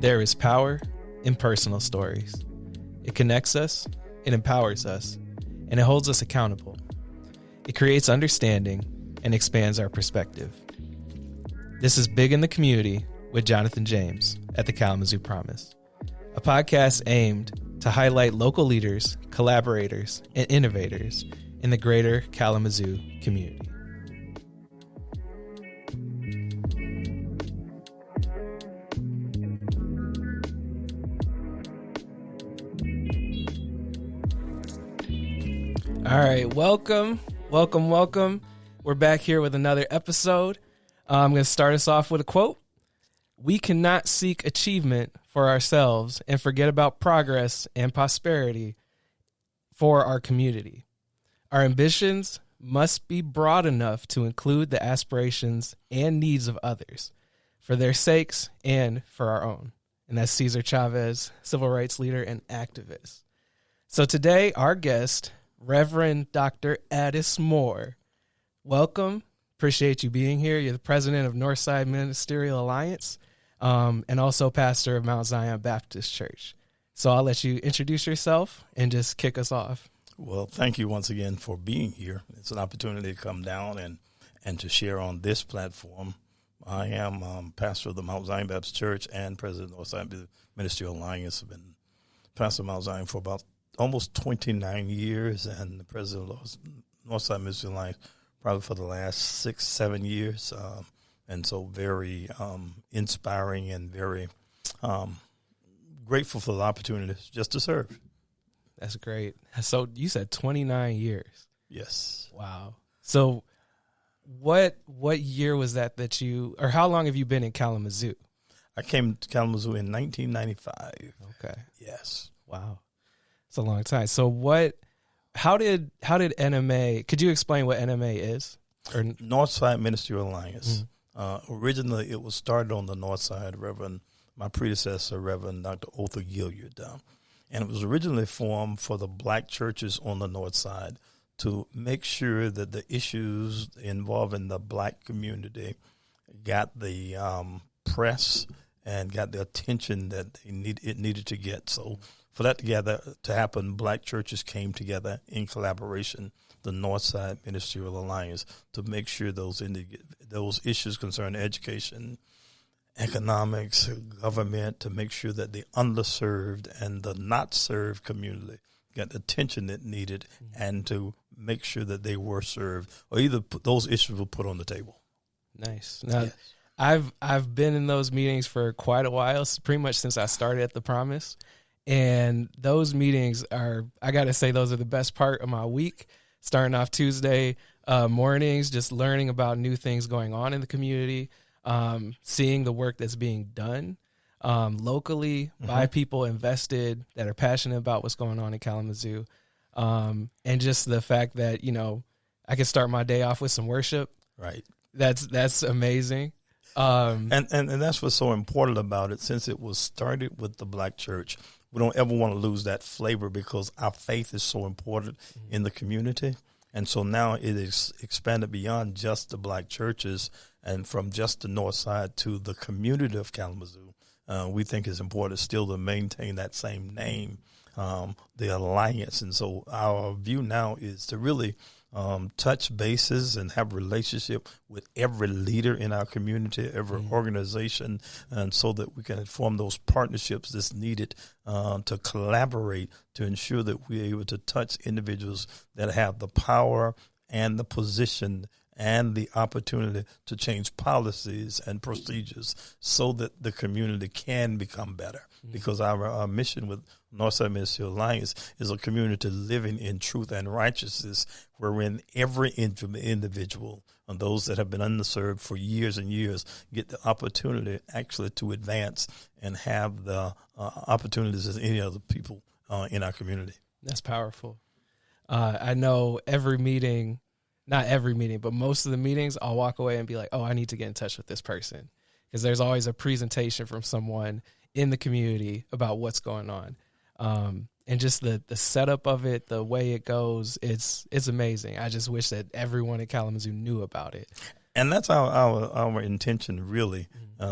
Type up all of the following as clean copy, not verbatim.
There is power in personal stories. It connects us, it empowers us, and it holds us accountable. It creates understanding and expands our perspective. This is Big in the Community with Jonathan James at the Kalamazoo Promise, a podcast aimed to highlight local leaders, collaborators, and innovators in the greater Kalamazoo community. All right, welcome. We're back here with another episode. I'm going to start us off with a quote. We cannot seek achievement for ourselves and forget about progress and prosperity for our community. Our ambitions must be broad enough to include the aspirations and needs of others, for their sakes and for our own. And that's Cesar Chavez, civil rights leader and activist. So today, our guest, Reverend Dr. Addis Moore. Welcome. Appreciate you being here. You're the president of Northside Ministerial Alliance, and also pastor of Mount Zion Baptist Church. So I'll let you introduce yourself and just kick us off. Well, thank you once again for being here. It's an opportunity to come down and to share on this platform. I am pastor of the Mount Zion Baptist Church and president of Northside Ministerial Alliance. I've been pastor of Mount Zion for about almost 29 years and the president of Northside Ministerial Alliance probably for the last 6-7 years. And so very inspiring and very grateful for the opportunity just to serve. That's great. So you said 29 years. Yes. Wow. So what year was that you, or how long have you been in Kalamazoo? I came to Kalamazoo in 1995. Okay. Yes. Wow. It's a long time. So how did NMA, could you explain what NMA is? Or Northside Ministerial Alliance. Originally, it was started on the North Side, my predecessor, Reverend Dr. Otha Gilliard. And it was originally formed for the black churches on the North Side to make sure that the issues involving the black community got the press and got the attention that it needed to get. So for that to happen, black churches came together in collaboration, the Northside Ministerial Alliance, to make sure those issues concerning education, economics, government, to make sure that the underserved and the not served community got the attention it needed, and to make sure that they were served, or either those issues were put on the table. Nice. Now, yes. I've been in those meetings for quite a while, pretty much since I started at the Promise. And those meetings I got to say, those are the best part of my week. Starting off Tuesday mornings, just learning about new things going on in the community, seeing the work that's being done locally by people invested that are passionate about what's going on in Kalamazoo. And just the fact that, I can start my day off with some worship. Right. That's amazing. And that's what's so important about it. Since it was started with the black church, we don't ever want to lose that flavor, because our faith is so important in the community. And so now it is expanded beyond just the black churches and from just the North Side to the community of Kalamazoo. We think it's important still to maintain that same name, the Alliance. And so our view now is to really touch bases and have relationship with every leader in our community, every organization, and so that we can form those partnerships that's needed to collaborate to ensure that we're able to touch individuals that have the power and the position and the opportunity to change policies and procedures so that the community can become better. Because our mission with Northside Ministerial Alliance is a community living in truth and righteousness, wherein every individual and those that have been underserved for years and years get the opportunity actually to advance and have the opportunities as any other people in our community. That's powerful. I know not every meeting, but most of the meetings, I'll walk away and be like, oh, I need to get in touch with this person, because there's always a presentation from someone in the community about what's going on. And just the setup of it, the way it goes, it's amazing. I just wish that everyone in Kalamazoo knew about it. And that's our intention, really,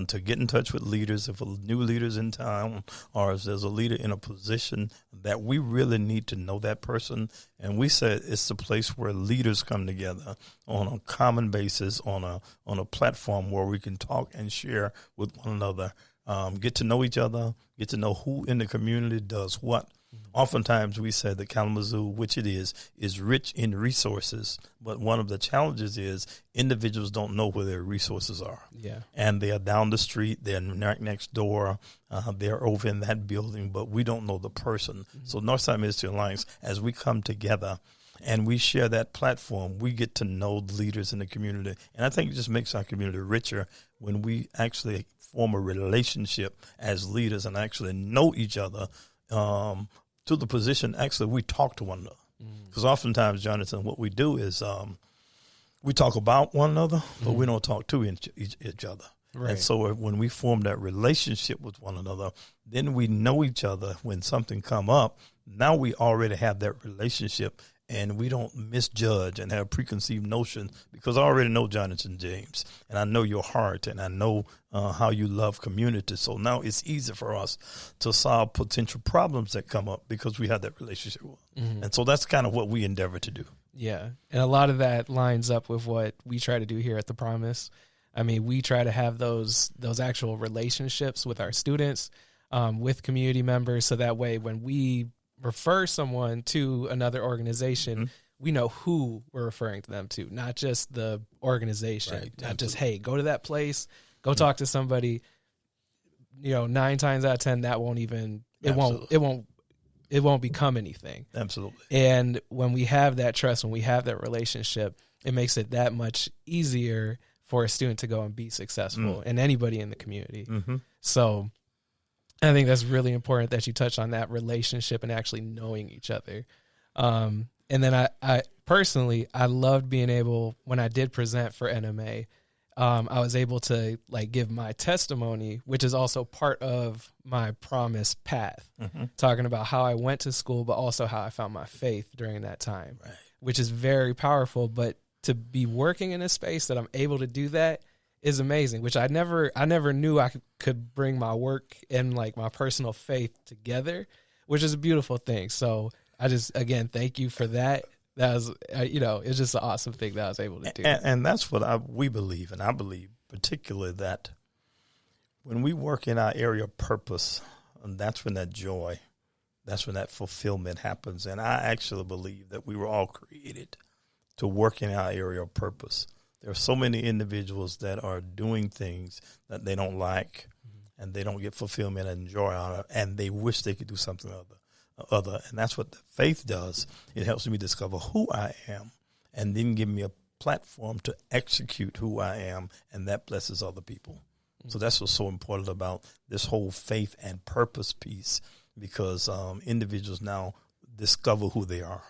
to get in touch with leaders. If a new leader's in town, or if there's a leader in a position that we really need to know that person. And we said it's a place where leaders come together on a common basis, on a platform where we can talk and share with one another, get to know each other, get to know who in the community does what. Oftentimes we say that Kalamazoo, which it is rich in resources, but one of the challenges is individuals don't know where their resources are. Yeah. And they are down the street, they're next door, they're over in that building, but we don't know the person. So Northside Ministerial Alliance, as we come together and we share that platform, we get to know the leaders in the community. And I think it just makes our community richer when we actually form a relationship as leaders and actually know each other, to the position, actually, we talk to one another. Because oftentimes, Jonathan, what we do is we talk about one another, but we don't talk to each other. Right. And so when we form that relationship with one another, then we know each other. When something come up, now we already have that relationship, and we don't misjudge and have preconceived notions, because I already know Jonathan James, and I know your heart, and I know how you love community. So now it's easy for us to solve potential problems that come up because we have that relationship. And so that's kind of what we endeavor to do. Yeah. And a lot of that lines up with what we try to do here at The Promise. I mean, we try to have those actual relationships with our students, with community members, so that way when we refer someone to another organization, we know who we're referring to them to, not just the organization, not absolutely. Just, hey, go to that place, go talk to somebody. 9 times out of 10, that won't even, it won't become anything. Absolutely. And when we have that trust, when we have that relationship, it makes it that much easier for a student to go and be successful, and anybody in the community. So I think that's really important that you touch on that relationship and actually knowing each other. And then I personally, I loved being able, when I did present for NMA, I was able to give my testimony, which is also part of my Promise path, talking about how I went to school, but also how I found my faith during that time, which is very powerful. But to be working in a space that I'm able to do that is amazing, which I never knew I could bring my work and my personal faith together, which is a beautiful thing. So I just, again, thank you for that. That was, it's just an awesome thing that I was able to do. And that's what we believe. And I believe particularly that when we work in our area of purpose, and that's when that joy, that's when that fulfillment happens. And I actually believe that we were all created to work in our area of purpose. There are so many individuals that are doing things that they don't like, and they don't get fulfillment and joy out of, and they wish they could do something other. And that's what the faith does. It helps me discover who I am, and then give me a platform to execute who I am, and that blesses other people. So that's what's so important about this whole faith and purpose piece, because individuals now discover who they are.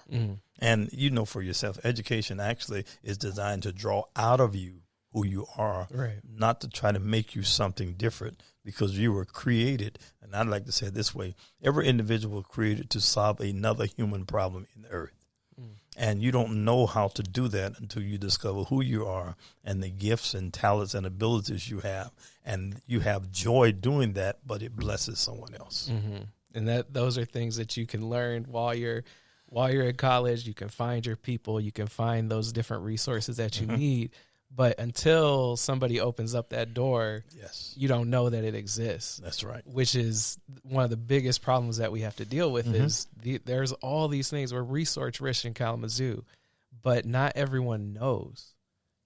And for yourself, education actually is designed to draw out of you who you are, not to try to make you something different, because you were created. And I'd like to say it this way: every individual was created to solve another human problem in the earth. And you don't know how to do that until you discover who you are and the gifts and talents and abilities you have. And you have joy doing that, but it blesses someone else. And those are things that you can learn while you're in college. You can find your people, you can find those different resources that you need. But until somebody opens up that door, you don't know that it exists. That's right. Which is one of the biggest problems that we have to deal with is there's all these things. We're resource rich in Kalamazoo, but not everyone knows.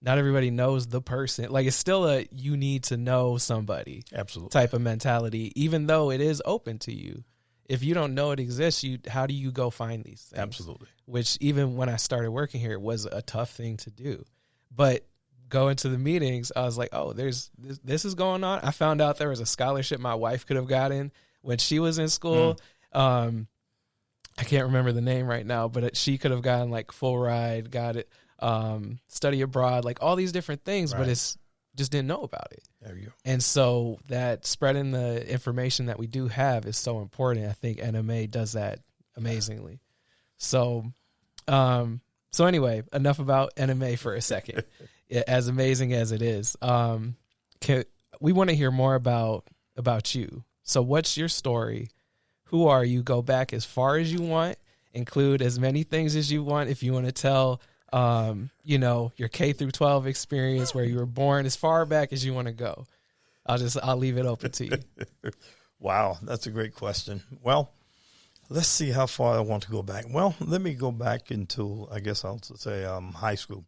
Not everybody knows the person. It's still you need to know somebody type of mentality, even though it is open to you. If you don't know it exists, how do you go find these things? Absolutely. Which even when I started working here, it was a tough thing to do. But going to the meetings, I was like, oh, this is going on. I found out there was a scholarship my wife could have gotten when she was in school. I can't remember the name right now, but she could have gotten full ride, got it, study abroad, all these different things, but it's just didn't know about it. There you go. And so that spreading the information that we do have is so important. I think NMA does that amazingly. So, So anyway, enough about NMA for a second. As amazing as it is, we want to hear more about you. So what's your story? Who are you? Go back as far as you want. Include as many things as you want. If you want to tell, your K through 12 experience, where you were born, as far back as you want to go. I'll leave it open to you. Wow, that's a great question. Well, let's see how far I want to go back. Well, let me go back into, I guess I'll say, high school.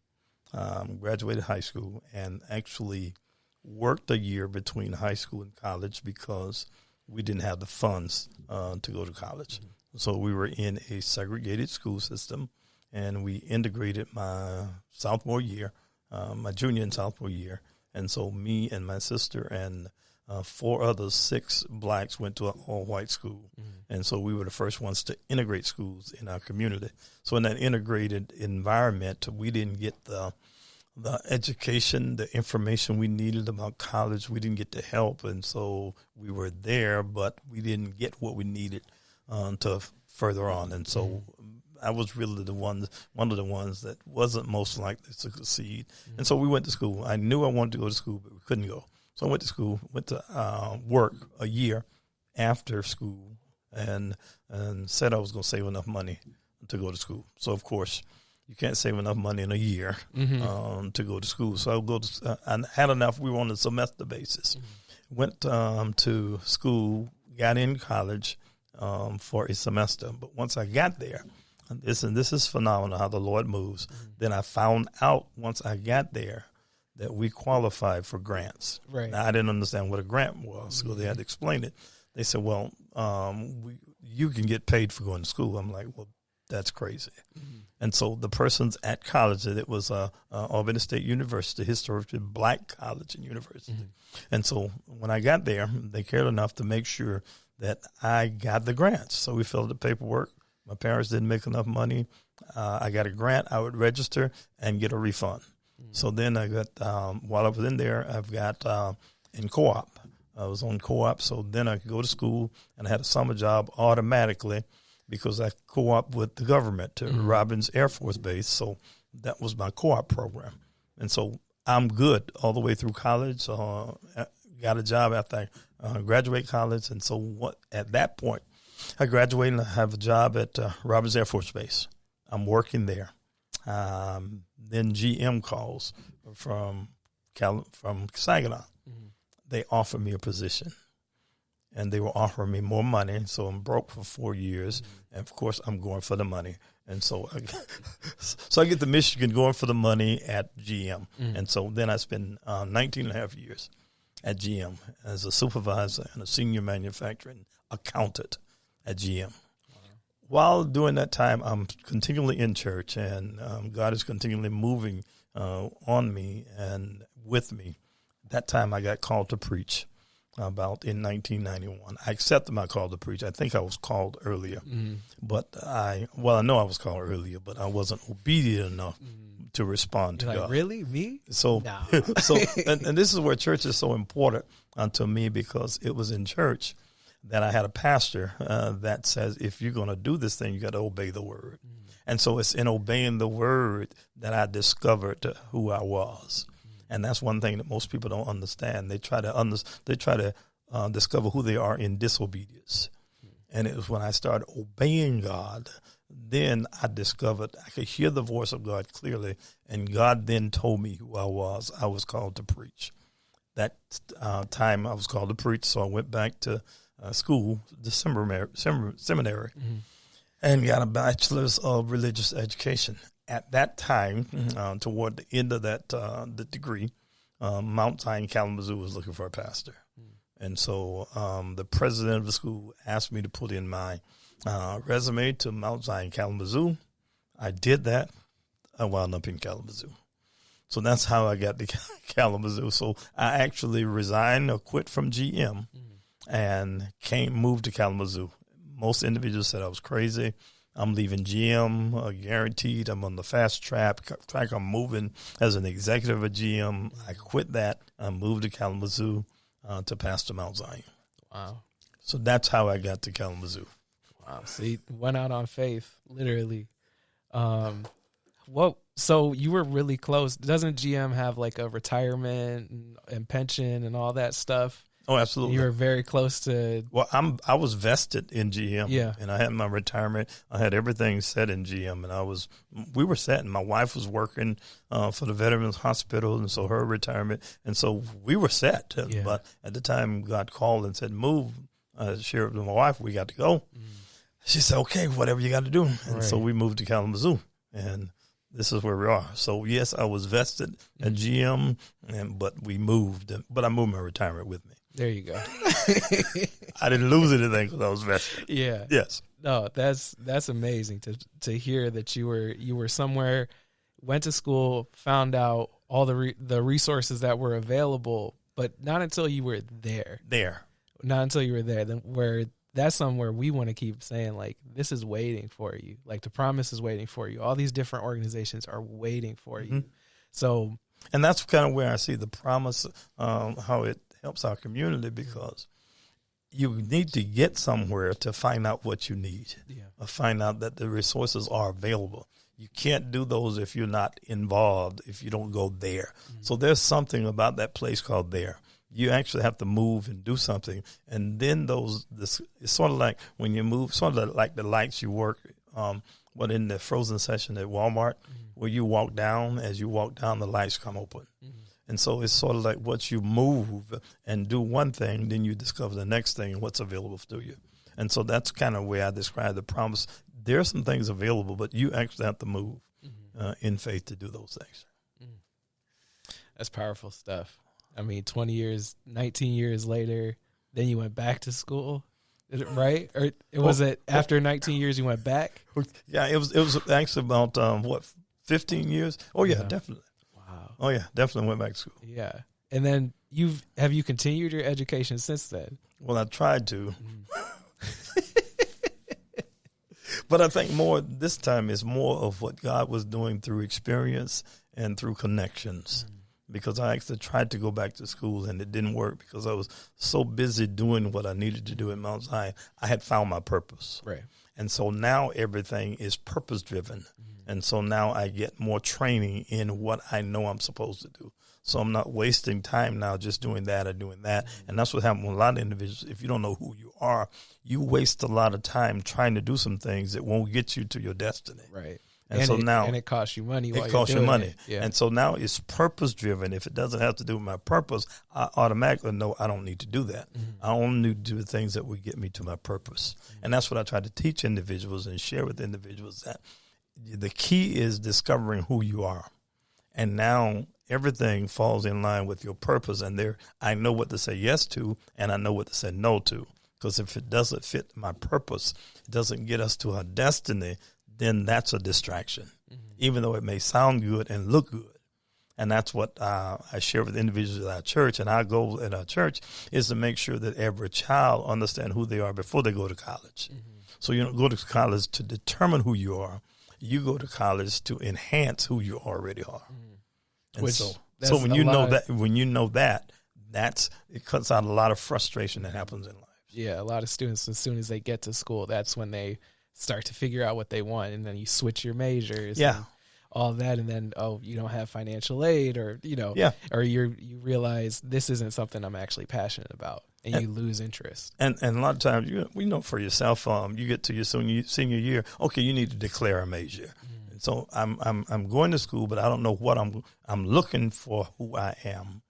Graduated high school and actually worked a year between high school and college because we didn't have the funds to go to college. So we were in a segregated school system, and we integrated my sophomore year, my junior and sophomore year. And so me and my sister and 4 others, 6 blacks, went to an all-white school. And so we were the first ones to integrate schools in our community. So in that integrated environment, we didn't get the education, the information we needed about college. We didn't get the help. And so we were there, but we didn't get what we needed to further on. And so I was really one of the ones that wasn't most likely to succeed. And so we went to school. I knew I wanted to go to school, but we couldn't go. So I went to school, went to work a year after school, and said I was going to save enough money to go to school. So, of course, you can't save enough money in a year to go to school. So I had enough. We were on a semester basis. Went to school, got in college for a semester. But once I got there, and this is phenomenal how the Lord moves, then I found out once I got there that we qualified for grants. Right. Now, I didn't understand what a grant was, so they had to explain it. They said, well, you can get paid for going to school. I'm like, well, that's crazy. And so the persons at college, it was Albany State University, historically black college and university. And so when I got there, they cared enough to make sure that I got the grants. So we filled the paperwork. My parents didn't make enough money. I got a grant. I would register and get a refund. So then I got, while I was in there, I've got in co-op. I was on co-op, so then I could go to school, and I had a summer job automatically because I co-op with the government to Robins Air Force Base. So that was my co-op program. And so I'm good all the way through college. Got a job after I graduate college. And so at that point, I graduated and I have a job at Robins Air Force Base. I'm working there. Then GM calls from Saginaw. They offered me a position, and they were offering me more money. So I'm broke for 4 years, and of course I'm going for the money. And so I get to Michigan going for the money at GM. And so then I spend 19 and a half years at GM as a supervisor and a senior manufacturing accountant at GM. While during that time, I'm continually in church, and God is continually moving on me and with me. That time I got called to preach about in 1991. I accepted my call to preach. I think I was called earlier, but I know I was called earlier, but I wasn't obedient enough to respond to You're God. Like, really? Me? So, no. and this is where church is so important to me, because it was in church that I had a pastor that says, if you're going to do this thing, you got to obey the word. And so it's in obeying the word that I discovered who I was. And that's one thing that most people don't understand. They try to discover who they are in disobedience. And it was when I started obeying God, then I discovered I could hear the voice of God clearly. And God then told me who I was. I was called to preach. That time I was called to preach. So I went back to school, the seminary, and got a bachelor's of religious education. At that time, toward the end of that the degree, Mount Zion Kalamazoo was looking for a pastor. And so the president of the school asked me to put in my resume to Mount Zion Kalamazoo. I did that. I wound up in Kalamazoo. So that's how I got to Kalamazoo. So I actually resigned or quit from GM and moved to Kalamazoo. Most individuals said I was crazy. I'm leaving GM, guaranteed. I'm on the fast track. I'm moving as an executive at GM. I quit that. I moved to Kalamazoo to pastor Mount Zion. Wow. So that's how I got to Kalamazoo. Wow. So you went out on faith, literally. Whoa. So you were really close. Doesn't GM have like a retirement and pension and all that stuff? Oh, absolutely. You were very close to. Well, I was vested in GM. Yeah. And I had my retirement. I had everything set in GM, and we were set. And my wife was working for the Veterans Hospital, and so her retirement, and so we were set. Yeah. But at the time, God called and said, "Move." I shared with my wife, "We got to go." She said, "Okay, whatever you got to do." And so we moved to Kalamazoo, and this is where we are. So yes, I was vested at GM, but we moved. But I moved my retirement with me. There you go. I didn't lose anything because I was vested. Yeah. Yes. No, that's amazing to hear that you were somewhere, went to school, found out all the resources that were available, but not until you were there. Not until you were there. Then where that's somewhere we want to keep saying, like, this is waiting for you. Like, the promise is waiting for you. All these different organizations are waiting for you. So, and that's kind of where I see the promise, how it helps our community, because you need to get somewhere to find out what you need, or find out that the resources are available. You can't do those if you're not involved, if you don't go there. So there's something about that place called there. You actually have to move and do something. And then it's sort of like when you move, sort of like the lights you work, in the frozen section at Walmart, where you walk down, as you walk down, the lights come open. And so it's sort of like once you move and do one thing, then you discover the next thing and what's available to you. And so that's kind of where I describe the promise. There are some things available, but you actually have to move in faith to do those things. That's powerful stuff. I mean, 20 years, 19 years later, then you went back to school, right? Or was it after 19 years you went back? Yeah, it was actually about, 15 years? Oh, yeah, definitely. Wow. Oh, yeah, definitely went back to school. Yeah. And then have you continued your education since then? Well, I tried to. But I think this time is more of what God was doing through experience and through connections. Because I actually tried to go back to school and it didn't work because I was so busy doing what I needed to do at Mount Zion. I had found my purpose. Right. And so now everything is purpose driven. And so now I get more training in what I know I'm supposed to do. So I'm not wasting time now just doing that or doing that. And that's what happens with a lot of individuals. If you don't know who you are, you waste a lot of time trying to do some things that won't get you to your destiny. Right. And so now it costs you money. It costs you money. Yeah. And so now it's purpose driven. If it doesn't have to do with my purpose, I automatically know I don't need to do that. I only need to do the things that would get me to my purpose. And that's what I try to teach individuals and share with individuals, that the key is discovering who you are. And now everything falls in line with your purpose. And I know what to say yes to, and I know what to say no to. Because if it doesn't fit my purpose, it doesn't get us to our destiny, then that's a distraction, even though it may sound good and look good. And that's what I share with individuals at our church. And our goal at our church is to make sure that every child understands who they are before they go to college. So you don't go to college to determine who you are. You go to college to enhance who you already are. And so when you know that, it cuts out a lot of frustration that happens in life. Yeah, a lot of students, as soon as they get to school, that's when they start to figure out what they want, and then you switch your majors. Yeah. And all that, and then you don't have financial aid, or or you realize this isn't something I'm actually passionate about, and you lose interest. And a lot of times, we know for yourself, you get to your senior year, okay, you need to declare a major. And so I'm going to school, but I don't know what I'm looking for who I am.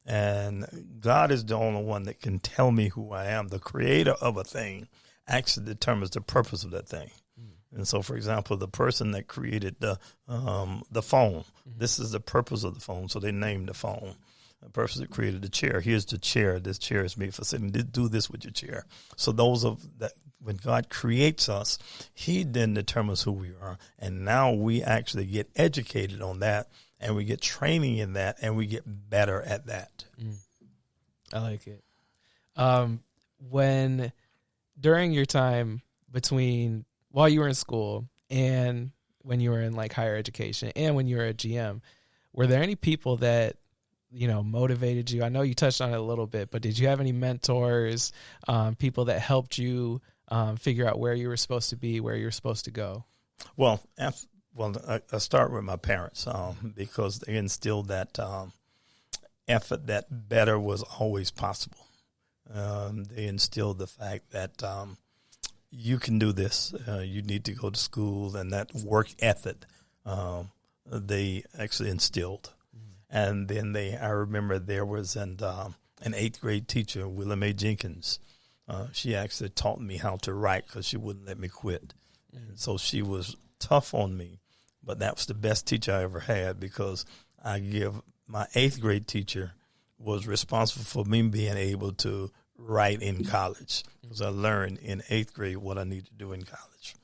And God is the only one that can tell me who I am. The creator of a thing actually determines the purpose of that thing. And so, for example, the person that created the phone, this is the purpose of the phone. So they named the phone. The person that created the chair, here's the chair. This chair is made for sitting. Do this with your chair. So when God creates us, he then determines who we are. And now we actually get educated on that, and we get training in that, and we get better at that. I like it. When during your time while you were in school and when you were in like higher education and when you were a GM, were there any people that, motivated you? I know you touched on it a little bit, but did you have any mentors, people that helped you figure out where you were supposed to be, where you were supposed to go? Well, Well, I start with my parents because they instilled that effort that better was always possible. They instilled the fact that you can do this. You need to go to school, and that work ethic they actually instilled. And then I remember there was an 8th grade teacher, Willa Mae Jenkins. She actually taught me how to write because she wouldn't let me quit. And so she was tough on me, but that was the best teacher I ever had because my 8th grade teacher was responsible for me being able to write in college because I learned in 8th grade what I need to do in college.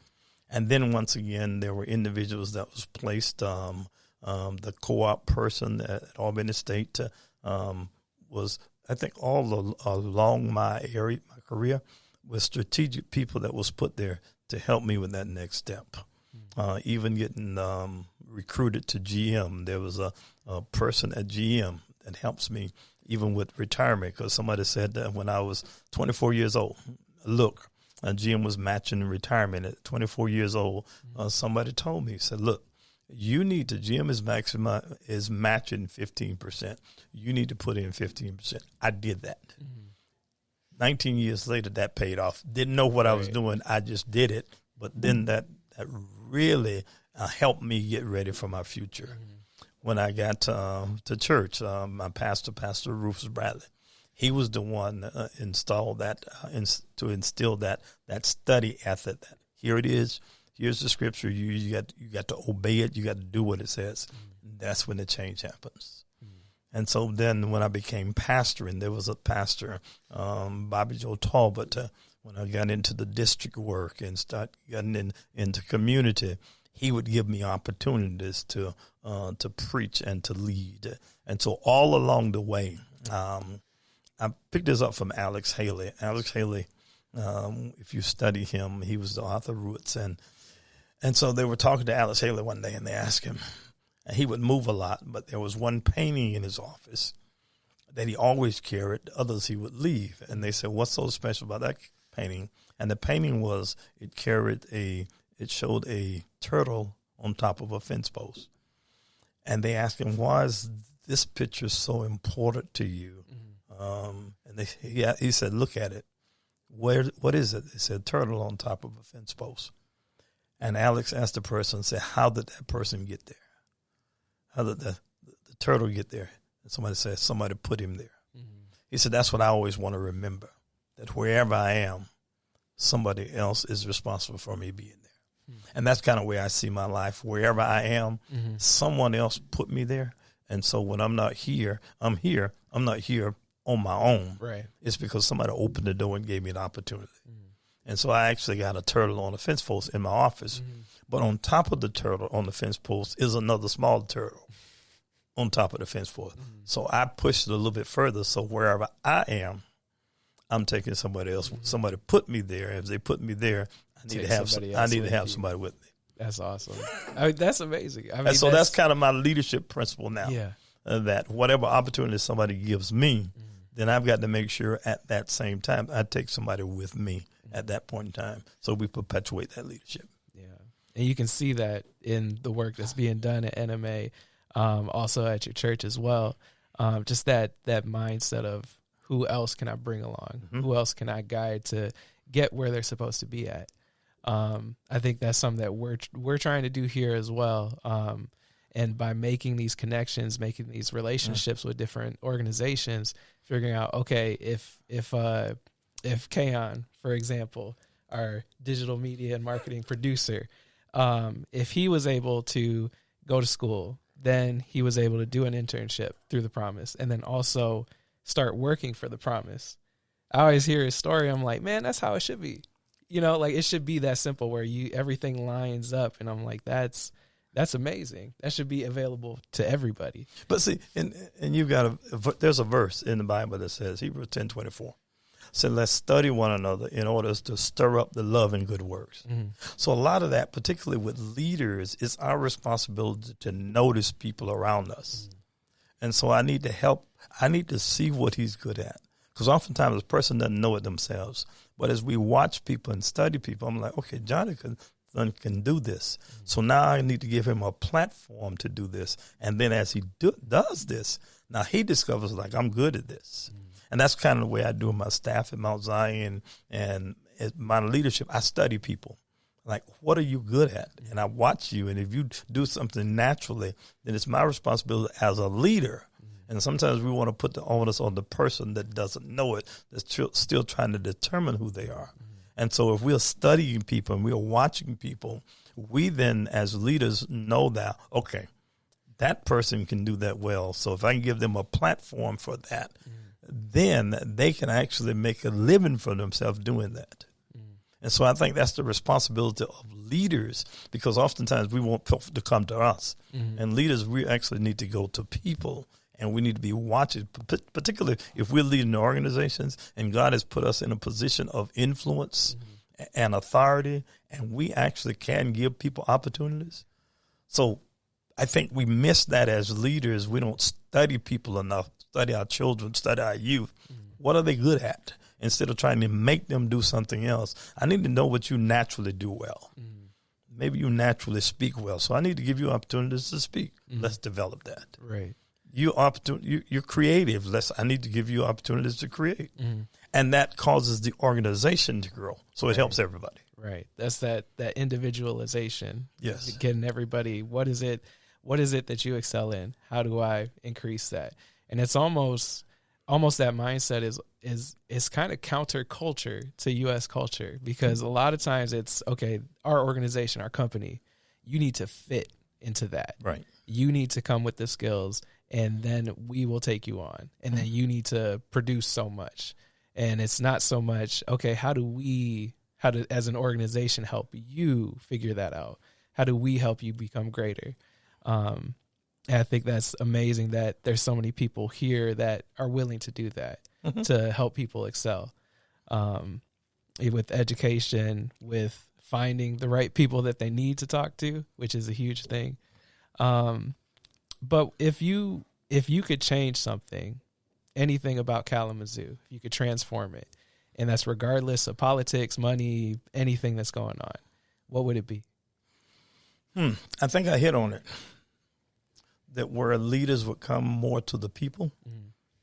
And then once again, there were individuals that was placed, the co-op person at Albany State was, I think, all along my career was strategic people that was put there to help me with that next step. Even getting recruited to GM, there was a person at GM that helps me even with retirement because somebody said that when I was 24 years old, look, GM was matching retirement at 24 years old. Somebody told me, said, look, you need to, GM is matching 15%. You need to put in 15%. I did that. 19 years later, that paid off. Didn't know what I was doing. I just did it. But then that really helped me get ready for my future. When I got to church, my pastor, Pastor Rufus Bradley, he was the one that installed that to instill that study ethic. That here it is. Here's the scripture. You got to obey it. You got to do what it says. That's when the change happens. And so then when I became pastor, and there was a pastor, Bobby Joe Talbot, when I got into the district work and getting into community, he would give me opportunities to preach and to lead. And so all along the way, I picked this up from Alex Haley. Alex Haley, if you study him, he was the author of Roots. And so they were talking to Alex Haley one day, and they asked him, and he would move a lot, but there was one painting in his office that he always carried. Others he would leave. And they said, what's so special about that painting? And the painting was, it showed a turtle on top of a fence post. And they asked him, why is this picture so important to you? And he said, look at it. What is it? They said, turtle on top of a fence post. And Alex asked the person, said, how did that person get there? How did the turtle get there? And somebody said, somebody put him there. He said, that's what I always want to remember, that wherever I am, somebody else is responsible for me being there. And that's kind of where I see my life. Wherever I am, someone else put me there. And so when I'm not here, I'm here. I'm not here on my own. Right. It's because somebody opened the door and gave me an opportunity. And so I actually got a turtle on a fence post in my office. But on top of the turtle on the fence post is another small turtle on top of the fence post. So I pushed it a little bit further. So wherever I am, I'm taking somebody else. Somebody put me there. If they put me there, I need to have somebody with me. That's awesome. That's amazing. And so that's kind of my leadership principle now. Yeah. That whatever opportunity somebody gives me, then I've got to make sure at that same time I take somebody with me at that point in time. So we perpetuate that leadership. Yeah. And you can see that in the work that's being done at NMA, also at your church as well. Just that mindset of who else can I bring along? Who else can I guide to get where they're supposed to be at? I think that's something that we're trying to do here as well. And by making these connections, making these relationships with different organizations, figuring out, okay, if Kayon, for example, our digital media and marketing producer, if he was able to go to school, then he was able to do an internship through the Promise and then also start working for the Promise. I always hear his story. I'm like, man, that's how it should be. You know, like it should be that simple where everything lines up. And I'm like, that's amazing. That should be available to everybody. But see, and you've got there's a verse in the Bible that says, Hebrews 10:24, said, let's study one another in order to stir up the love and good works. So a lot of that, particularly with leaders, is our responsibility to notice people around us. And so I need to help. I need to see what he's good at. Because oftentimes the person doesn't know it themselves. But as we watch people and study people, I'm like, okay, Johnny can son can do this. So now I need to give him a platform to do this. And then as he does this, now he discovers, like, I'm good at this. And that's kind of the way I do my staff at Mount Zion and my leadership. I study people. Like, what are you good at? And I watch you. And if you do something naturally, then it's my responsibility as a leader. And sometimes we want to put the onus on the person that doesn't know it, that's still trying to determine who they are. And so if we're studying people and we're watching people, we then as leaders know that, okay, that person can do that well. So if I can give them a platform for that, then they can actually make a living for themselves doing that. And so I think that's the responsibility of leaders, because oftentimes we want people to come to us. And leaders, we actually need to go to people, and we need to be watching, particularly if we're leading organizations and God has put us in a position of influence and authority, and we actually can give people opportunities. So I think we miss that as leaders. We don't study people enough, study our children, study our youth. What are they good at? Instead of trying to make them do something else, I need to know what you naturally do well. Maybe you naturally speak well. So I need to give you opportunities to speak. Let's develop that. Right. You're creative. I need to give you opportunities to create. And that causes the organization to grow. So it helps everybody. Right. That's that individualization. Yes. Getting everybody, what is it that you excel in? How do I increase that? And it's almost that mindset is kind of counterculture to U.S. culture, because a lot of times it's, okay, our organization, our company, you need to fit into that. Right. You need to come with the skills, and then we will take you on. And then you need to produce so much. And it's not so much, okay, how do as an organization help you figure that out? How do we help you become greater? And I think that's amazing that there's so many people here that are willing to do that, to help people excel, with education, with finding the right people that they need to talk to, which is a huge thing. But if you could change something, anything about Kalamazoo, if you could transform it, and that's regardless of politics, money, anything that's going on, what would it be? I think I hit on it. That where leaders would come more to the people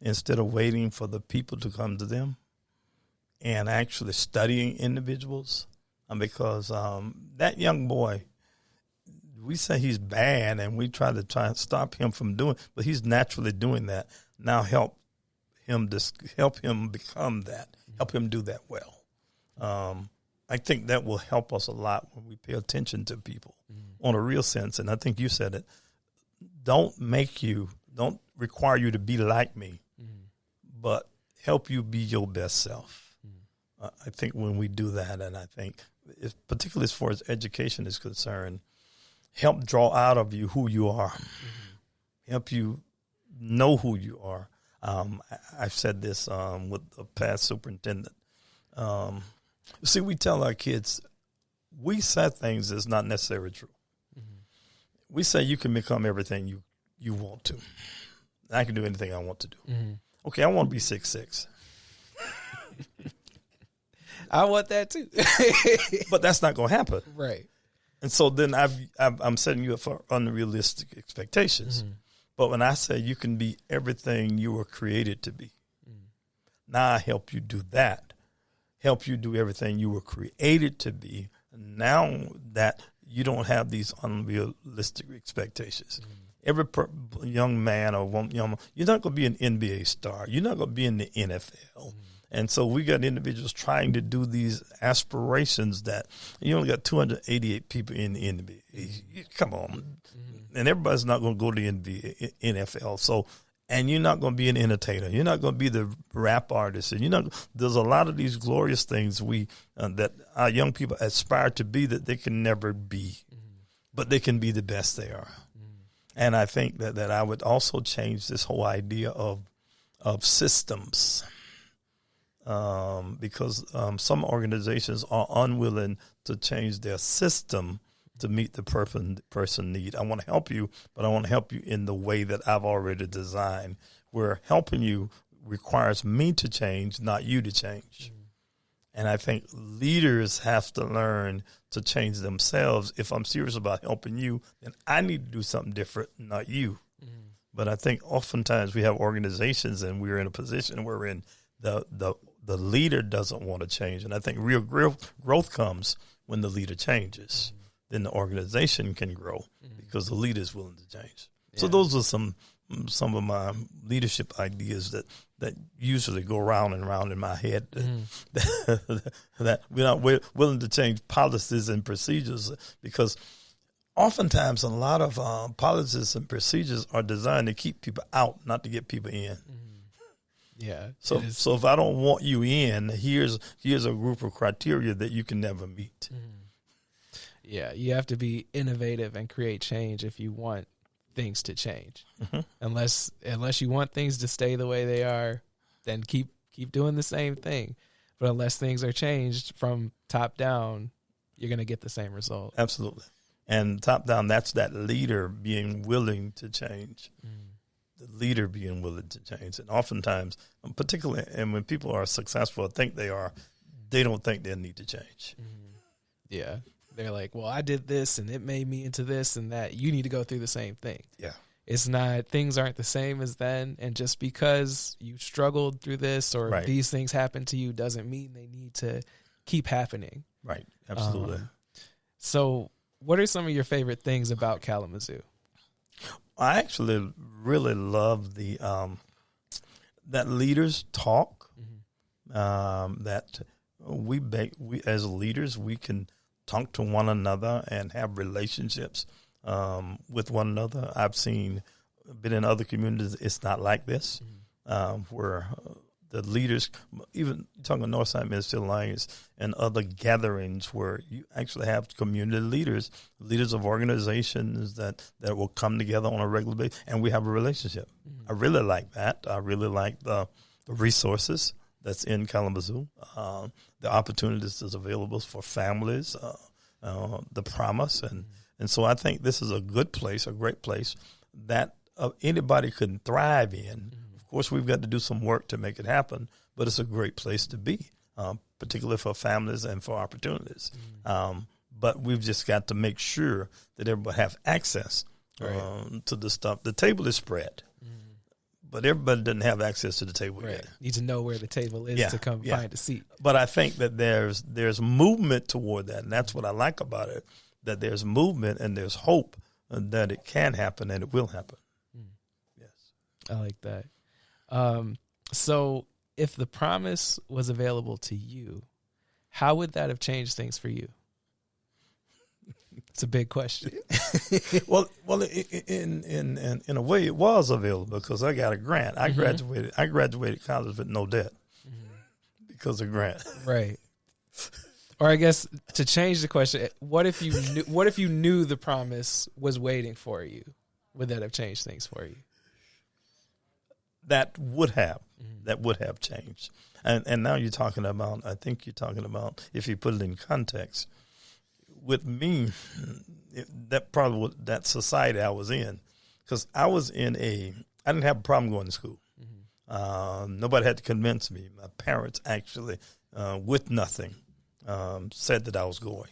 instead of waiting for the people to come to them, and actually studying individuals. Because that young boy, we say he's bad and we try and stop him from doing, but he's naturally doing that. Now help him become that, help him do that well. I think that will help us a lot when we pay attention to people on a real sense. And I think you said it. Don't require you to be like me, but help you be your best self. I think when we do that, and I think particularly as far as education is concerned, help draw out of you who you are, help you know who you are. I've said this with a past superintendent. See, we tell our kids, we say things that's not necessarily true. We say you can become everything you want to. I can do anything I want to do. Okay, I want to be 6'6". I want that too. But that's not going to happen. Right. And so then I'm setting you up for unrealistic expectations. But when I say you can be everything you were created to be, now I help you do that. Help you do everything you were created to be. Now that you don't have these unrealistic expectations. Every young man or young woman, you're not going to be an NBA star. You're not going to be in the NFL. And so we got individuals trying to do these aspirations that you only got 288 people in the NBA. Come on. And everybody's not going to go to the NBA, NFL. So, and you're not going to be an entertainer. You're not going to be the rap artist. And there's a lot of these glorious things that our young people aspire to be that they can never be, but they can be the best they are. And I think that I would also change this whole idea of systems. Because some organizations are unwilling to change their system to meet the person need. I want to help you, but I want to help you in the way that I've already designed, where helping you requires me to change, not you to change. And I think leaders have to learn to change themselves. If I'm serious about helping you, then I need to do something different, not you. Mm-hmm. But I think oftentimes we have organizations and we're in a position wherein the leader doesn't want to change. And I think real growth comes when the leader changes. Mm-hmm. Then the organization can grow because the leader is willing to change. Yeah. So those are some of my leadership ideas that usually go round and round in my head. That we're not willing to change policies and procedures, because oftentimes a lot of policies and procedures are designed to keep people out, not to get people in. Yeah. So if I don't want you in, here's a group of criteria that you can never meet. Yeah, you have to be innovative and create change if you want things to change. Unless you want things to stay the way they are, then keep doing the same thing. But unless things are changed from top down, you're going to get the same result. Absolutely. And top down, that's that leader being willing to change. The leader being willing to change. And oftentimes, particularly, and when people are successful, think they are, they don't think they need to change. Yeah. They're like, well, I did this and it made me into this and that. You need to go through the same thing. Yeah. It's not, things aren't the same as then. And just because you struggled through this or these things happened to you doesn't mean they need to keep happening. Right. Absolutely. So what are some of your favorite things about Kalamazoo? I actually really love the that leaders talk, that we as leaders, we can talk to one another and have relationships with one another. I've been in other communities, it's not like this, where the leaders, even talking Northside Ministerial Alliance and other gatherings where you actually have community leaders of organizations that will come together on a regular basis, and we have a relationship. I really like that. I really like the resources that's in Kalamazoo, the opportunities that's available for families, the promise. And so I think this is a good place, a great place that anybody can thrive in. Of course, we've got to do some work to make it happen, but it's a great place to be, particularly for families and for opportunities. But we've just got to make sure that everybody have access to the stuff. The table is spread. But everybody doesn't have access to the table yet. You need to know where the table is to come find a seat. But I think that there's movement toward that, and that's what I like about it, that there's movement and there's hope that it can happen and it will happen. Yes. I like that. So if the promise was available to you, how would that have changed things for you? It's a big question. Well, in a way, it was available because I got a grant. I graduated college with no debt because of grant. Right. Or I guess to change the question, what if you knew the promise was waiting for you? Would that have changed things for you? That would have changed. And now you're talking about, I think you're talking about, if you put it in context, with me, that society I was in, because I didn't have a problem going to school. Nobody had to convince me. My parents actually, with nothing, said that I was going.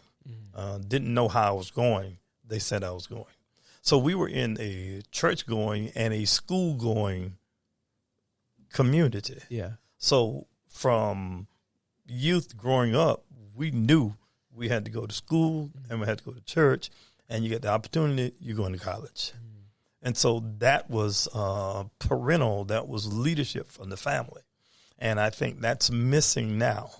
Didn't know how I was going. They said I was going. So we were in a church going and a school going community. Yeah. So from youth growing up, we knew we had to go to school and we had to go to church, and you get the opportunity, you're going to college. And so that was parental, that was leadership from the family. And I think that's missing now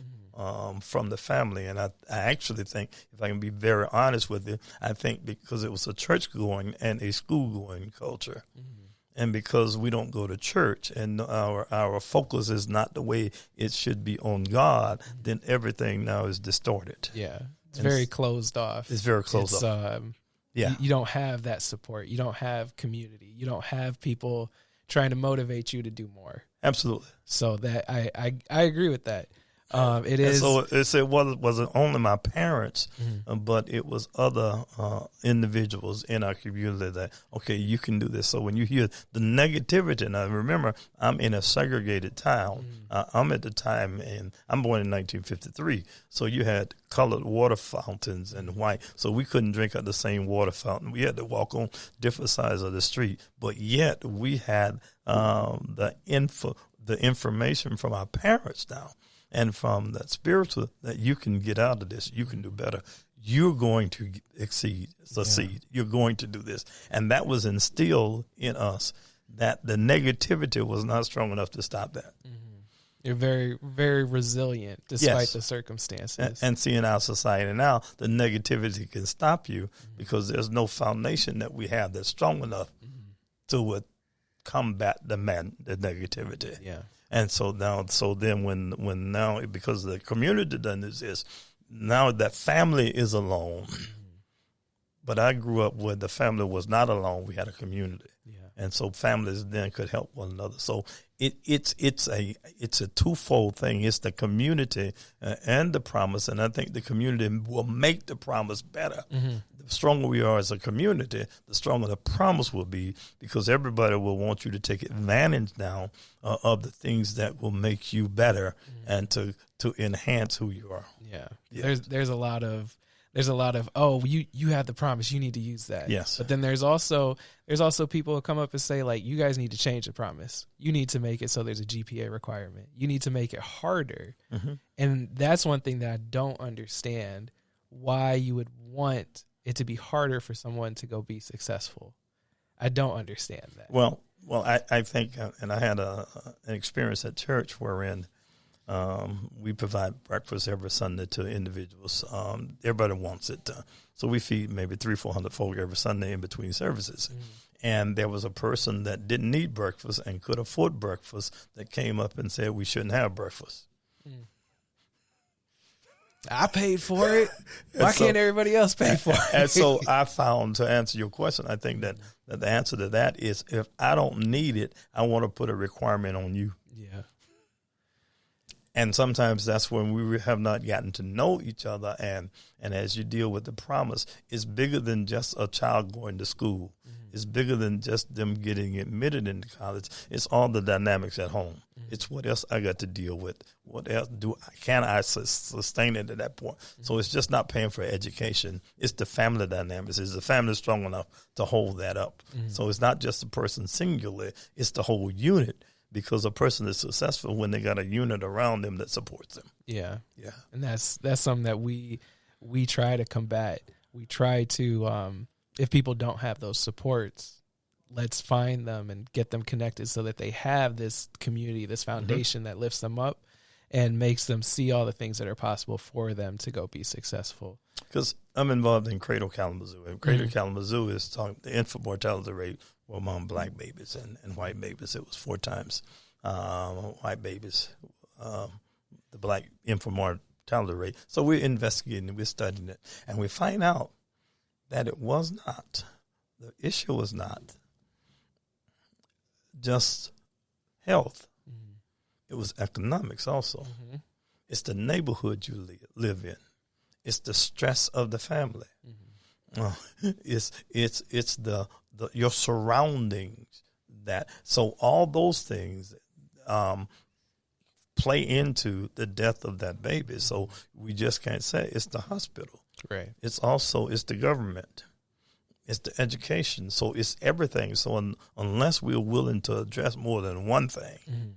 from the family. And I actually think, if I can be very honest with you, I think because it was a church going and a school going culture. And because we don't go to church and our focus is not the way it should be on God, then everything now is distorted. Yeah. It's very closed off. It's very closed off. You don't have that support. You don't have community. You don't have people trying to motivate you to do more. Absolutely. So that I agree with that. It is. And so it wasn't only my parents, but it was other individuals in our community that, okay, you can do this. So when you hear the negativity, now remember, I'm in a segregated town. I'm at the time, and I'm born in 1953. So you had colored water fountains and white. So we couldn't drink at the same water fountain. We had to walk on different sides of the street. But yet we had the information from our parents now. And from that spiritual, that you can get out of this, you can do better. You're going to succeed. Yeah. You're going to do this. And that was instilled in us, that the negativity was not strong enough to stop that. Mm-hmm. You're very, very resilient despite the circumstances. And see, in our society now, the negativity can stop you because there's no foundation that we have that's strong enough to combat the negativity. Yeah. And so then when now, because the community doesn't exist, now that family is alone. But I grew up where the family was not alone. We had a community. Yeah. And so families then could help one another. So it's a twofold thing. It's the community and the promise. And I think the community will make the promise better. Mm-hmm. The stronger we are as a community, the stronger the promise will be, because everybody will want you to take advantage now of the things that will make you better and to enhance who you are. Yeah. There's a lot of oh, you have the promise, you need to use that. Yes. But then there's also people who come up and say, like, you guys need to change the promise. You need to make it so there's a GPA requirement. You need to make it harder. Mm-hmm. And that's one thing that I don't understand, why you would want it to be harder for someone to go be successful. I don't understand that. Well, I think, and I had an experience at church wherein we provide breakfast every Sunday to individuals. Everybody wants it. So we feed maybe 300-400 folk every Sunday in between services. Mm. And there was a person that didn't need breakfast and could afford breakfast that came up and said we shouldn't have breakfast. Mm. I paid for it. Why can't everybody else pay for it? And so I found, to answer your question, I think that the answer to that is, if I don't need it, I want to put a requirement on you. Yeah. And sometimes that's when we have not gotten to know each other. And as you deal with the promise, it's bigger than just a child going to school. Mm-hmm. It's bigger than just them getting admitted into college. It's all the dynamics at home. Mm-hmm. It's what else I got to deal with. What else can I sustain it at that point? Mm-hmm. So it's just not paying for education. It's the family dynamics. Is the family strong enough to hold that up? Mm-hmm. So it's not just the person singularly. It's the whole unit. Because a person is successful when they got a unit around them that supports them. Yeah. Yeah. And that's something that we try to combat. We try to, if people don't have those supports, let's find them and get them connected so that they have this community, this foundation that lifts them up and makes them see all the things that are possible for them to go be successful. Because I'm involved in Cradle Kalamazoo. And Cradle Kalamazoo is talking the infant mortality rate among black babies and white babies. It was 4 times white babies, the black infant mortality rate. So we're investigating, we're studying it, and we find out that it was not, the issue was not just health. Mm-hmm. It was economics also. Mm-hmm. It's the neighborhood you live in. It's the stress of the family. Mm-hmm. It's the your surroundings. That so all those things play into the death of that baby. So we just can't say it's the hospital. Right. It's the government. It's the education. So it's everything. So unless we're willing to address more than one thing,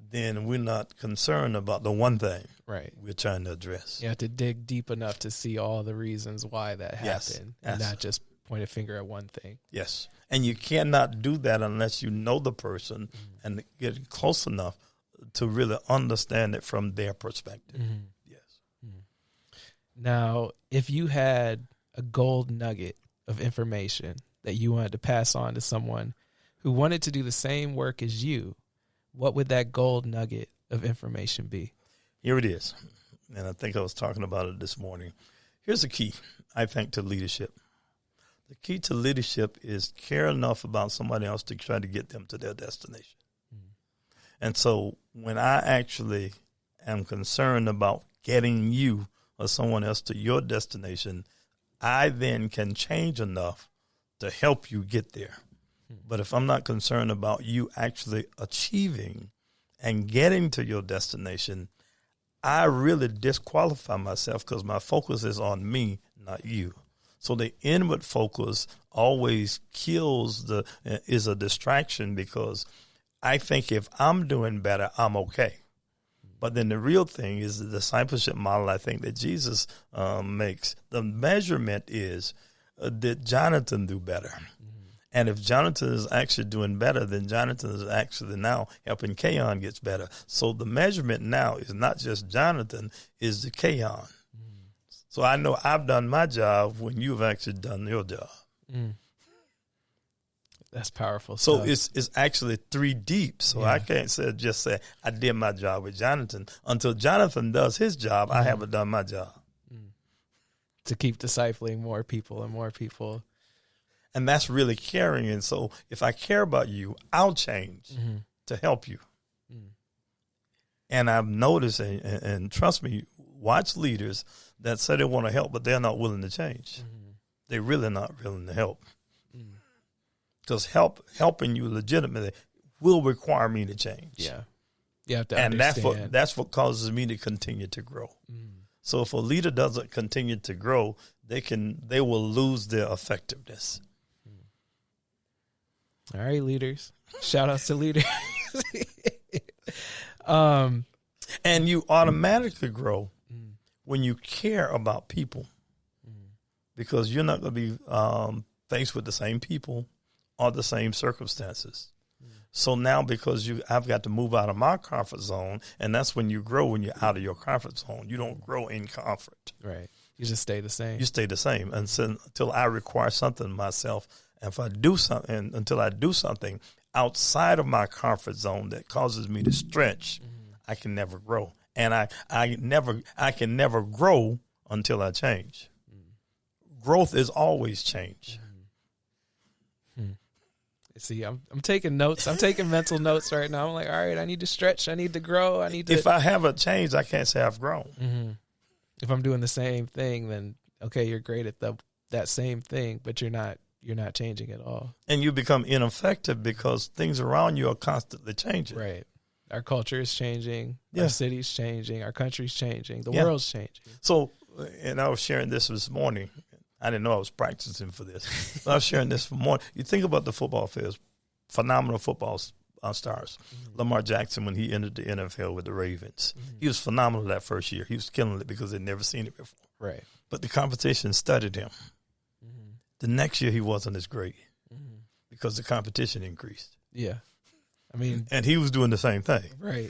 then we're not concerned about the one thing we're trying to address. You have to dig deep enough to see all the reasons why that happened and not just point a finger at one thing. Yes. And you cannot do that unless you know the person and get close enough to really understand it from their perspective. Mm-hmm. Yes. Mm-hmm. Now, if you had a gold nugget of information that you wanted to pass on to someone who wanted to do the same work as you, what would that gold nugget of information be? Here it is. And I think I was talking about it this morning. Here's the key, I think, to leadership. The key to leadership is care enough about somebody else to try to get them to their destination. Mm-hmm. And so when I actually am concerned about getting you or someone else to your destination, I then can change enough to help you get there. But if I'm not concerned about you actually achieving and getting to your destination, I really disqualify myself because my focus is on me, not you. So the inward focus always is a distraction because I think if I'm doing better, I'm okay. But then the real thing is the discipleship model I think that Jesus makes. The measurement is, did Jonathan do better? Mm-hmm. And if Jonathan is actually doing better, then Jonathan is actually now helping Keon gets better. So the measurement now is not just Jonathan, is the Keon. Mm-hmm. So I know I've done my job when you've actually done your job. Mm. That's powerful stuff. So it's actually three deep. So I can't just say I did my job with Jonathan. Until Jonathan does his job, I haven't done my job. To keep discipling more people and more people. And that's really caring. And so if I care about you, I'll change to help you. And I've noticed, and trust me, watch leaders that say they want to help, but they're not willing to change. They're really not willing to help. Because helping you legitimately will require me to change. Yeah. You have to understand. And that's what causes me to continue to grow. So if a leader doesn't continue to grow, they will lose their effectiveness. All right, leaders. Shout outs to leaders. And you automatically grow when you care about people. Because you're not going to be faced with the same people or the same circumstances. So now because I've got to move out of my comfort zone, and that's when you grow, when you're out of your comfort zone. You don't grow in comfort. Right. You just stay the same. You stay the same until I require something of myself. And if I do something, until I do something outside of my comfort zone that causes me to stretch, I can never grow. And I can never grow until I change. Growth is always change. See, I'm taking notes. I'm taking mental notes right now. I'm like, all right, I need to stretch. I need to grow. I need to. If I haven't changed, I can't say I've grown. If I'm doing the same thing, then okay, you're great at that same thing, but you're not changing at all. And you become ineffective because things around you are constantly changing. Right. Our culture is changing. Our city's changing. Our country's changing. The world's changing. So, and I was sharing this morning. I didn't know I was practicing for this. But I was sharing this for more. You think about the football fields, phenomenal football stars. Lamar Jackson, when he entered the NFL with the Ravens, he was phenomenal that first year. He was killing it because they'd never seen it before. Right. But the competition studied him. The next year he wasn't as great because the competition increased. Yeah. I mean. And he was doing the same thing. Right.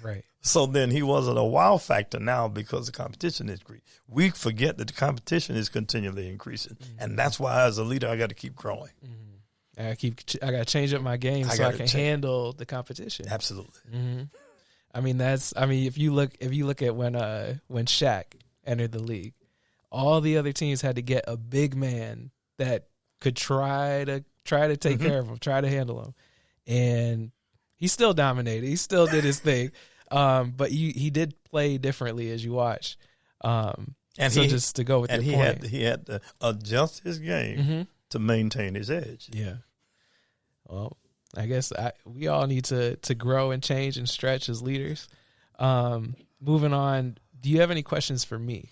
Right. So then he wasn't a wow factor now because the competition is increased. We forget that the competition is continually increasing. And that's why as a leader, I got to keep growing. I got to change up my game so I can handle the competition. Absolutely. I mean, if you look at when Shaq entered the league, all the other teams had to get a big man that could try to take care of him, try to handle him. And he still dominated. He still did his thing. But he did play differently as you watch. And so just to go with your point. He had to adjust his game to maintain his edge. Yeah. Well, I guess we all need to grow and change and stretch as leaders. Moving on, do you have any questions for me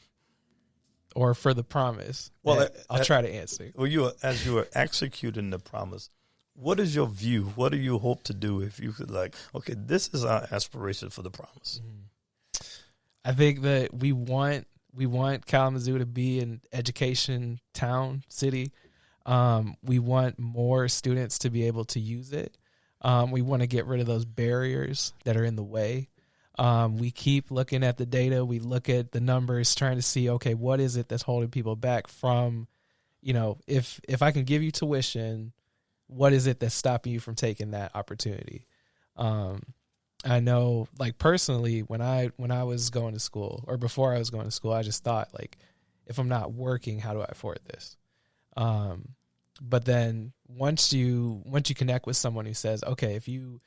or for the promise? Well, I'll try to answer. Well, as you are executing the promise, what is your view? What do you hope to do if you could okay, this is our aspiration for the promise? I think that we want Kalamazoo to be an education town, city. We want more students to be able to use it. We want to get rid of those barriers that are in the way. We keep looking at the data. We look at the numbers, trying to see, okay, what is it that's holding people back from, if I can give you tuition, what is it that's stopping you from taking that opportunity? I know, personally, when I was going to school, or before I was going to school, I just thought, if I'm not working, how do I afford this? But then once you connect with someone who says, okay, if you'll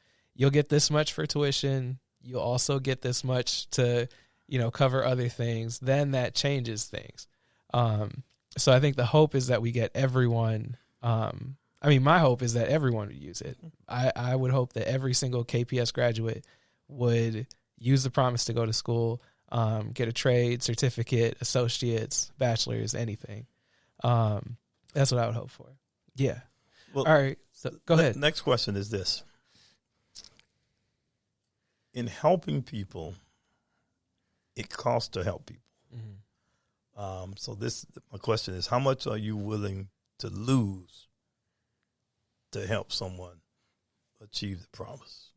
get this much for tuition, you also get this much to, cover other things, then that changes things. So I think the hope is that we get everyone. My hope is that everyone would use it. I would hope that every single KPS graduate would use the promise to go to school, get a trade, certificate, associates, bachelor's, anything. That's what I would hope for. Yeah. Well, all right. So go ahead. Next question is this. In helping people, it costs to help people. Mm-hmm. My question is, how much are you willing to lose to help someone achieve the promise?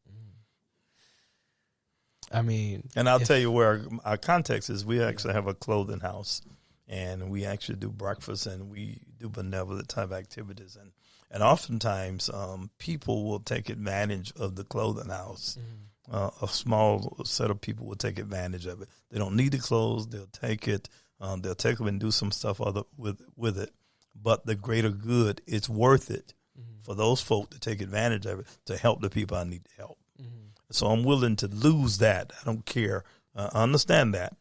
And I'll tell you where our context is. We actually have a clothing house, and we actually do breakfast, and we do benevolent type activities. And oftentimes people will take advantage of the clothing house. A small set of people will take advantage of it. They don't need the clothes. They'll take it. They'll take them and do some stuff with it. But the greater good, it's worth it for those folk to take advantage of it to help the people I need to help. So I'm willing to lose that. I don't care. I understand that.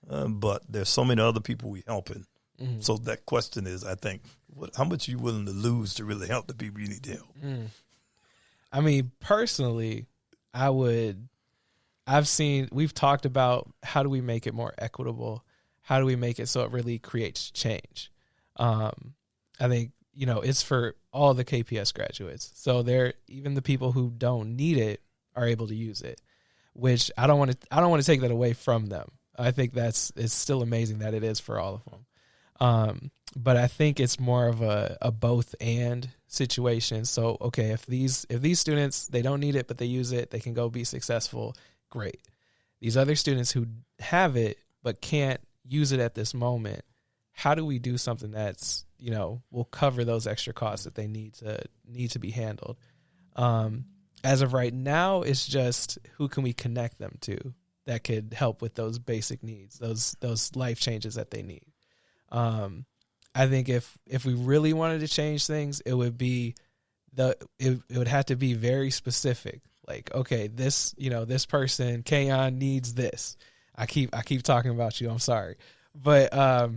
But there's so many other people we helping. So that question is, I think, how much are you willing to lose to really help the people you need to help? Personally, we've talked about how do we make it more equitable? How do we make it so it really creates change? I think, it's for all the KPS graduates. So even the people who don't need it are able to use it, which I don't want to take that away from them. I think it's still amazing that it is for all of them. But I think it's more of a both and situation. So, okay, if these students, they don't need it, but they use it, they can go be successful. Great. These other students who have it, but can't use it at this moment, how do we do something that's, will cover those extra costs that they need to be handled? As of right now, it's just who can we connect them to that could help with those basic needs, those life changes that they need. I think if we really wanted to change things, it would be it would have to be very specific. Like, okay, this person, Kayon, needs this. I keep talking about you. I'm sorry, but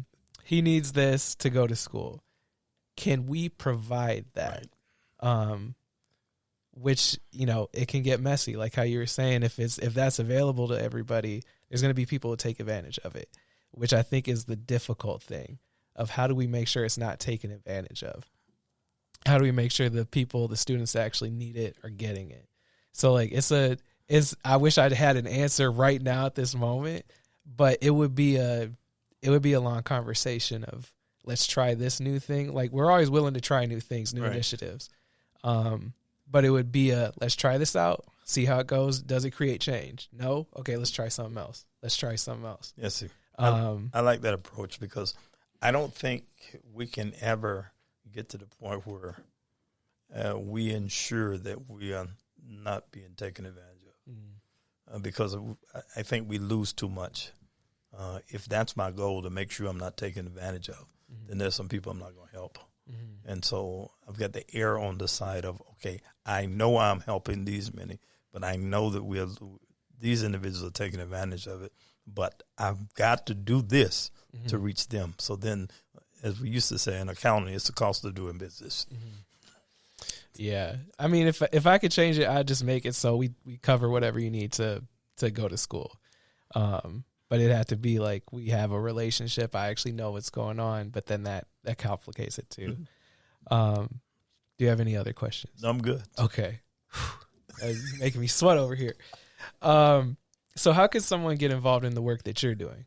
he needs this to go to school. Can we provide that? Right. Which, it can get messy. Like how you were saying, if that's available to everybody, there's going to be people who take advantage of it, which I think is the difficult thing of how do we make sure it's not taken advantage of? How do we make sure the students that actually need it are getting it? So like I wish I'd had an answer right now at this moment, but it would be a long conversation of let's try this new thing. Like we're always willing to try new things, new initiatives. But it would be let's try this out, see how it goes. Does it create change? No? Okay, let's try something else. Yes, sir. I like that approach because I don't think we can ever get to the point where we ensure that we are not being taken advantage of. Because I think we lose too much. If that's my goal, to make sure I'm not taken advantage of, then there's some people I'm not going to help. And so I've got the err on the side of, okay, I know I'm helping these many, but I know that these individuals are taking advantage of it, but I've got to do this to reach them. So then, as we used to say in accounting, it's the cost of doing business. Yeah. If I could change it, I'd just make it so we cover whatever you need to go to school. But it had to be like we have a relationship. I actually know what's going on, but then that complicates it too. Do you have any other questions? I'm good. Okay. You're making me sweat over here. So how could someone get involved in the work that you're doing?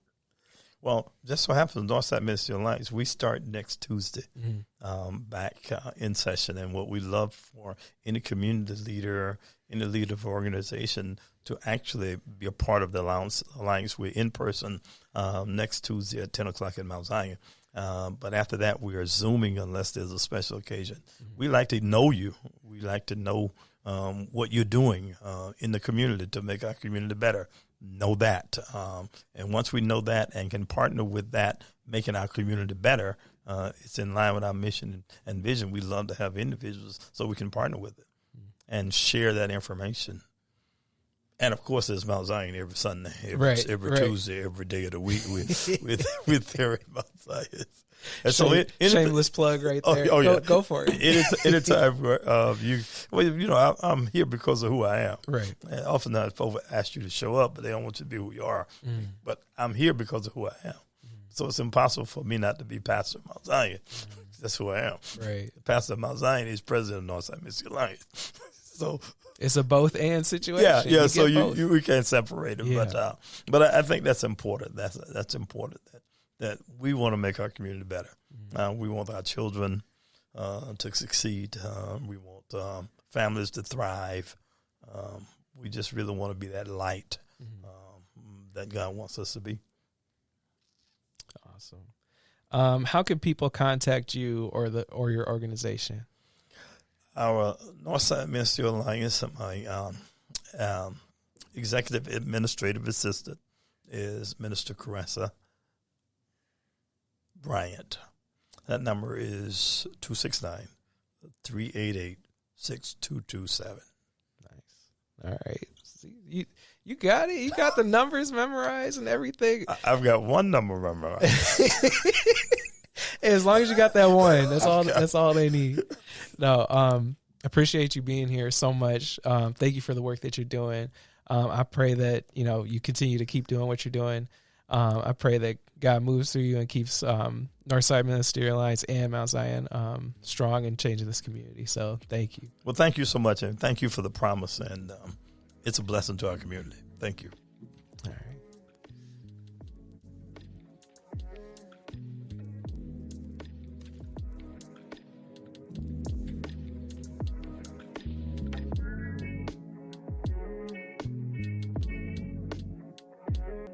Well, just so happens, Northside Ministerial Alliance, we start next Tuesday back in session. And what we love for any community leader, any leader of organization to actually be a part of the Alliance. We're in person next Tuesday at 10 o'clock in Mount Zion. But after that, we are Zooming unless there's a special occasion. We like to know you. We like to know what you're doing in the community to make our community better. Know that. And once we know that and can partner with that, making our community better, it's in line with our mission and vision. We love to have individuals so we can partner with it and share that information. And of course, there's Mount Zion every Sunday, every Tuesday, every day of the week with Terry Mount Zion. And so shameless plug right there. Go for it. Anytime I'm here because of who I am. Right. And oftentimes folks ask you to show up, but they don't want you to be who you are. Mm. But I'm here because of who I am. So it's impossible for me not to be pastor of Mount Zion. That's who I am. Right. The pastor of Mount Zion is president of Northside Ministerial Alliance. So it's a both and situation. Yeah. So we can't separate them. Yeah. But I think that's important. That's important that we want to make our community better. We want our children to succeed. We want families to thrive. We just really want to be that light that God wants us to be. Awesome. How can people contact you or your organization? Our Northside Ministerial Alliance, my executive administrative assistant is Minister Caressa Bryant. That number is 269-388-6227. Nice. All right. See, you got it. You got the numbers memorized and everything. I've got one number memorized. As long as you got that one, that's all they need. No, appreciate you being here so much. Thank you for the work that you're doing. I pray that you continue to keep doing what you're doing. I pray that God moves through you and keeps Northside Ministerial Alliance and Mount Zion strong and changing this community. So thank you. Well, thank you so much, and thank you for the promise. And it's a blessing to our community. Thank you.